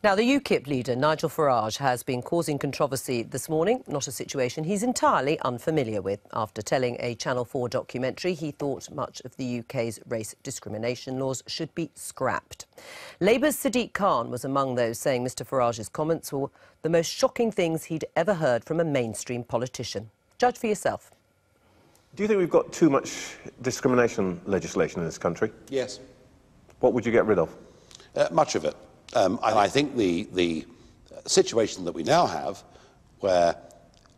Now, the UKIP leader, Nigel Farage, has been causing controversy this morning, not a situation he's entirely unfamiliar with. After telling a Channel 4 documentary he thought much of the UK's race discrimination laws should be scrapped. Labour's Sadiq Khan was among those saying Mr Farage's comments were the most shocking things he'd ever heard from a mainstream politician. Judge for yourself. Do you think we've got too much discrimination legislation in this country? Yes. What would you get rid of? Much of it. And I think the situation that we now have, where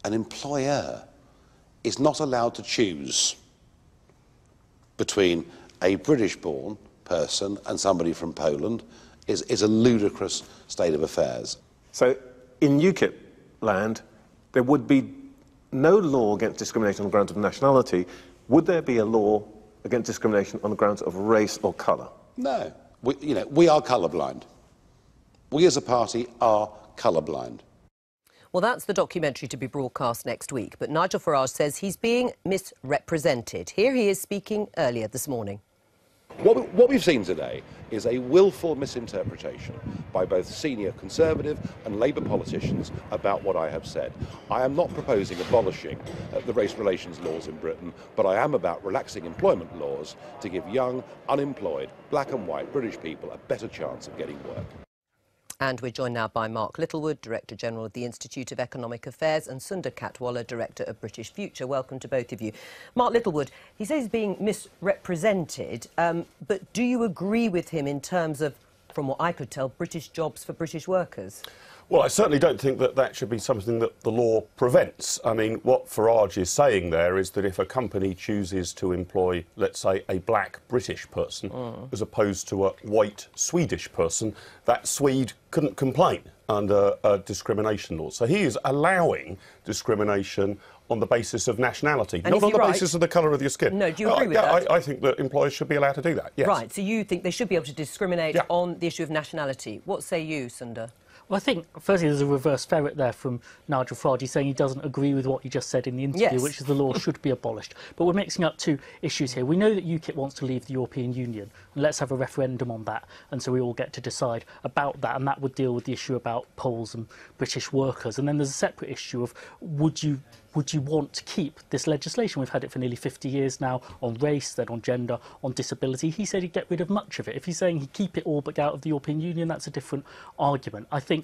an employer is not allowed to choose between a British-born person and somebody from Poland, is a ludicrous state of affairs. So, in UKIP land, there would be no law against discrimination on the grounds of nationality. Would there be a law against discrimination on the grounds of race or colour? No. We are colourblind. We as a party are colourblind. Well, that's the documentary to be broadcast next week, but Nigel Farage says he's being misrepresented. Here he is speaking earlier this morning. What we've seen today is a willful misinterpretation by both senior Conservative and Labour politicians about what I have said. I am not proposing abolishing the race relations laws in Britain, but I am about relaxing employment laws to give young, unemployed, black and white British people a better chance of getting work. And we're joined now by Mark Littlewood, Director General of the Institute of Economic Affairs, and Sundar Katwala, Director of British Future. Welcome to both of you. Mark Littlewood, he says he's being misrepresented, but do you agree with him in terms of, from what I could tell, British jobs for British workers? Well, I certainly don't think that that should be something that the law prevents. I mean, what Farage is saying there is that if a company chooses to employ, let's say, a black British person as opposed to a white Swedish person, that Swede couldn't complain under discrimination laws. So he is allowing discrimination on the basis of nationality, not on the basis of the colour of your skin. No, do you agree with that? I think that employers should be allowed to do that, yes. Right, so you think they should be able to discriminate on the issue of nationality. What say you, Sundar? Well, I think, firstly, there's a reverse ferret there from Nigel Farage saying he doesn't agree with what you just said in the interview, which is the law should be abolished. But we're mixing up two issues here. We know that UKIP wants to leave the European Union, and let's have a referendum on that, and so we all get to decide about that, and that would deal with the issue about Poles and British workers. And then there's a separate issue of would you want to keep this legislation? We've had it for nearly 50 years now on race, then on gender, on disability. He said he'd get rid of much of it. If he's saying he'd keep it all but get out of the European Union, that's a different argument. I think,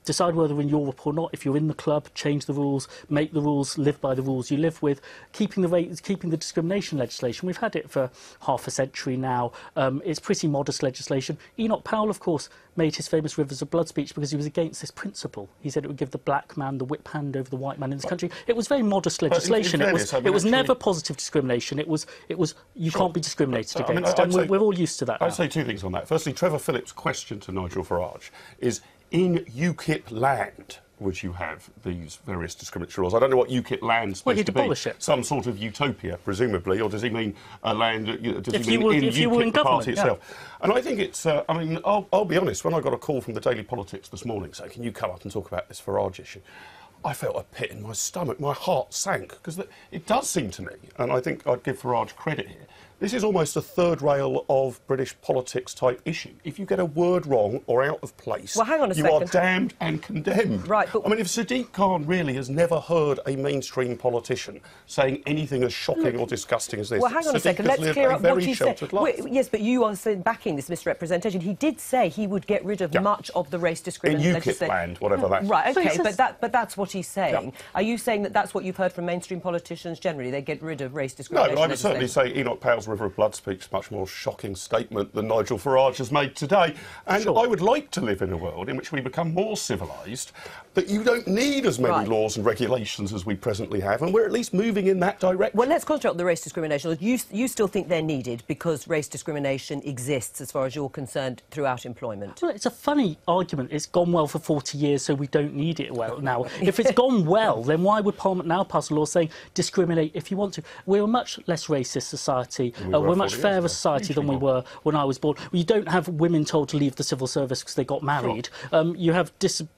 decide whether in Europe or not. If you're in the club, change the rules, make the rules, live by the rules you live with. Keeping the discrimination legislation, we've had it for half a century now. It's pretty modest legislation. Enoch Powell, of course, made his famous Rivers of Blood speech because he was against this principle. He said it would give the black man the whip hand over the white man in this country. It was very modest legislation. It was never positive discrimination. It was you can't be discriminated against, and we're all used to that now. I'd say two things on that. Firstly, Trevor Phillips' question to Nigel Farage is, in UKIP land, would you have these various discriminatory laws? I don't know what UKIP land's supposed to be. Abolish it. Some sort of utopia, presumably, or does he mean a land? Does he mean in UKIP, the party itself? Yeah. And I think it's. I mean, I'll be honest. When I got a call from the Daily Politics this morning saying, "Can you come up and talk about this Farage issue?" I felt a pit in my stomach. My heart sank because it does seem to me, and I think I'd give Farage credit here. This is almost a third rail of British politics type issue. If you get a word wrong or out of place, well, hang on a you second. are damned and condemned. Right, but... I mean, if Sadiq Khan really has never heard a mainstream politician saying anything as shocking or disgusting as this, well, hang on a second. Let's clear up what he said. Yes, but you are backing this misrepresentation. He did say he would get rid of much of the race discrimination in UKIP land, whatever that. Right, OK, but that's what he's saying. Yeah. Are you saying that that's what you've heard from mainstream politicians generally? They get rid of race discrimination? No, I would certainly say Enoch Powell's River of Blood speech much more shocking statement than Nigel Farage has made today. And I would like to live in a world in which we become more civilised, that you don't need as many laws and regulations as we presently have, and we're at least moving in that direction. Well, let's concentrate on the race discrimination. You still think they're needed because race discrimination exists, as far as you're concerned, throughout employment? Well, it's a funny argument. It's gone well for 40 years, so we don't need it well now. If it's gone well, then why would Parliament now pass a law saying discriminate if you want to? We're a much less racist society. We're a much fairer society than we were when I was born. You don't have women told to leave the civil service because they got married. You have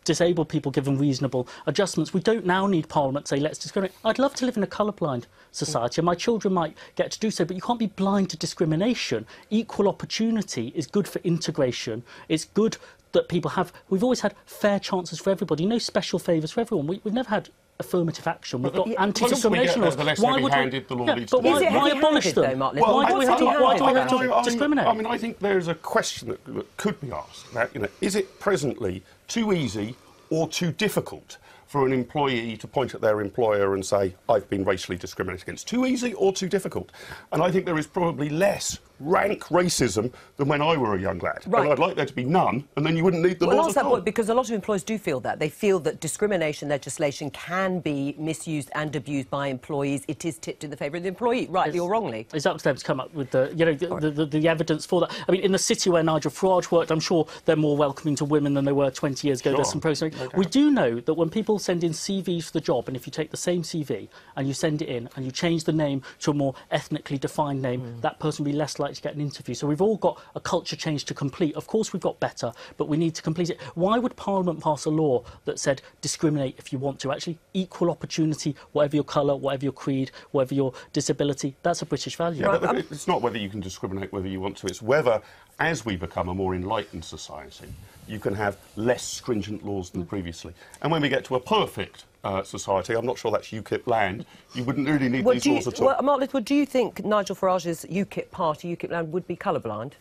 disabled people given reasonable adjustments. We don't now need Parliament to say, let's discriminate. I'd love to live in a colourblind society, and my children might get to do so, but you can't be blind to discrimination. Equal opportunity is good for integration. It's good that people have. We've always had fair chances for everybody, no special favours for everyone. We've never had affirmative action. We've got anti-discrimination laws. The less heavy-handed the law needs to be. Why abolish them? Why do we have to discriminate? I mean, I think there's a question that could be asked. That, is it presently too easy or too difficult for an employee to point at their employer and say, I've been racially discriminated against? Too easy or too difficult? And I think there is probably less rank racism than when I were a young lad. Right. And I'd like there to be none, and then you wouldn't need the laws at all. Because a lot of employers do feel that. They feel that discrimination legislation can be misused and abused by employees. It is tipped in the favour of the employee, rightly or wrongly. It's up to them to come up with the evidence for that. I mean, in the city where Nigel Farage worked, I'm sure they're more welcoming to women than they were 20 years ago. Sure. There's some process. Okay. We do know that when people send in CVs for the job, and if you take the same CV and you send it in and you change the name to a more ethnically defined name, that person will be less likely to get an interview. So we've all got a culture change to complete. Of course, we've got better, but we need to complete it. Why would Parliament pass a law that said discriminate if you want to? Actually, equal opportunity, whatever your colour, whatever your creed, whatever your disability, that's a British value. Yeah, but it's not whether you can discriminate whether you want to. It's whether, as we become a more enlightened society, you can have less stringent laws than previously. And when we get to a perfect society, I'm not sure that's UKIP land, you wouldn't really need these laws at all. Well, Mark Littlewood, do you think Nigel Farage's UKIP party, UKIP land, would be colourblind?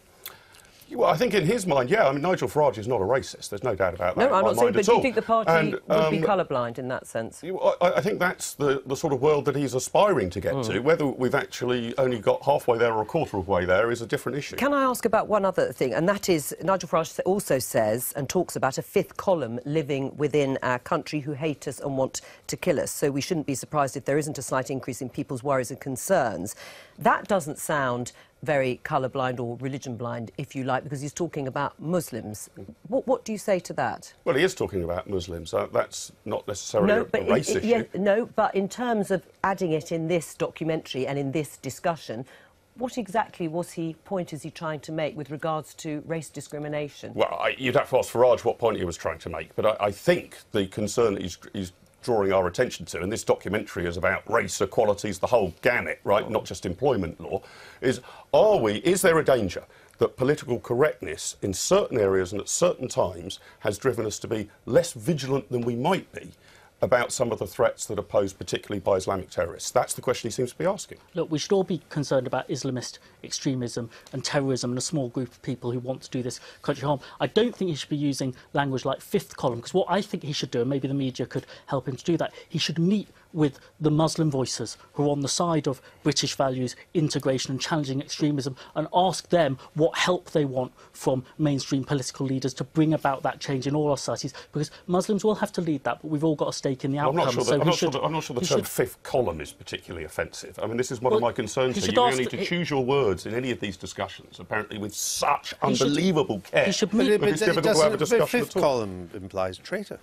Well, I think in his mind, yeah. I mean, Nigel Farage is not a racist. There's no doubt about that. No, I'm not saying, but do you think the party would be and, colourblind in that sense? I think that's the sort of world that he's aspiring to get to. Whether we've actually only got halfway there or a quarter of the way there is a different issue. Can I ask about one other thing? And that is, Nigel Farage also says and talks about a fifth column living within our country who hate us and want to kill us. So we shouldn't be surprised if there isn't a slight increase in people's worries and concerns. That doesn't sound very colour-blind or religion-blind, if you like, because he's talking about Muslims. What do you say to that? Well, he is talking about Muslims. That's not necessarily a race issue. No, but in terms of adding it in this documentary and in this discussion, what exactly is he trying to make with regards to race discrimination? Well, you'd have to ask Farage what point he was trying to make, but I think the concern he's drawing our attention to, and this documentary is about race, equalities, the whole gamut, right, not just employment law, is there a danger that political correctness in certain areas and at certain times has driven us to be less vigilant than we might be about some of the threats that are posed particularly by Islamic terrorists? That's the question he seems to be asking. Look, we should all be concerned about Islamist extremism and terrorism and a small group of people who want to do this country harm. I don't think he should be using language like fifth column, because what I think he should do, and maybe the media could help him to do that, he should meet with the Muslim voices who are on the side of British values, integration and challenging extremism, and ask them what help they want from mainstream political leaders to bring about that change in all our societies, because Muslims will have to lead that, but we've all got a stake in the outcome. I'm not sure the term fifth column is particularly offensive. I mean, this is one of my concerns here. You need to choose your words in any of these discussions, apparently with such unbelievable care. He should meet, but it's difficult to have a discussion the fifth column implies traitor.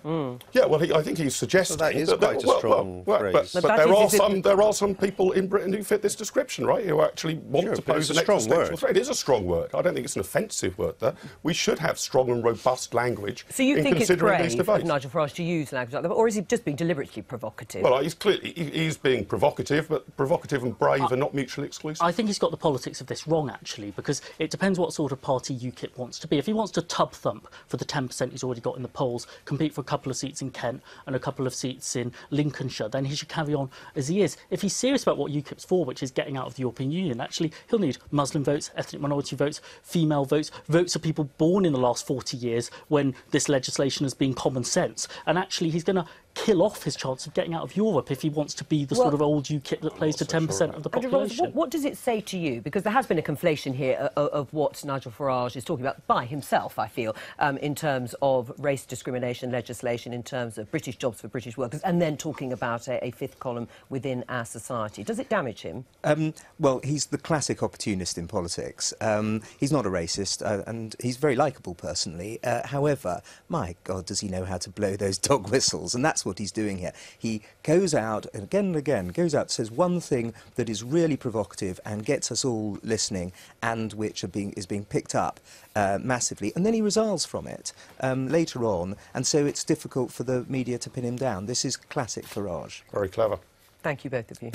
Yeah, well, I think he's suggesting... So that is quite a strong phrase. But there are some people in Britain who fit this description, right, who actually want to pose an existential threat. It is a strong word. I don't think it's an offensive word there. We should have strong and robust language in considering these debates. So you think it's brave of Nigel Farage to use language like that, or is he just being deliberately provocative? Well, he's being provocative, but provocative and brave are not mutually exclusive. I think he's got the politics of this wrong, actually, because it depends what sort of party UKIP wants to be. If he wants to tub thump for the 10% he's already got in the polls, compete for a couple of seats in Kent and a couple of seats in Lincolnshire, then he should carry on as he is. If he's serious about what UKIP's for, which is getting out of the European Union, actually, he'll need Muslim votes, ethnic minority votes, female votes, votes of people born in the last 40 years when this legislation has been common sense. And actually, he's going to kill off his chance of getting out of Europe if he wants to be the sort of old UKIP that plays to 10% of the population. What does it say to you? Because there has been a conflation here of what Nigel Farage is talking about by himself, I feel, in terms of race discrimination legislation, in terms of British jobs for British workers, and then talking about a fifth column within our society. Does it damage him? Well, he's the classic opportunist in politics. He's not a racist, and he's very likeable personally. However, my God, does he know how to blow those dog whistles? And that's what he's doing here. He goes out and again, says one thing that is really provocative and gets us all listening, and which is being picked up massively, and then he resiles from it later on, and so it's difficult for the media to pin him down. This is classic Farage. Very clever. Thank you, both of you.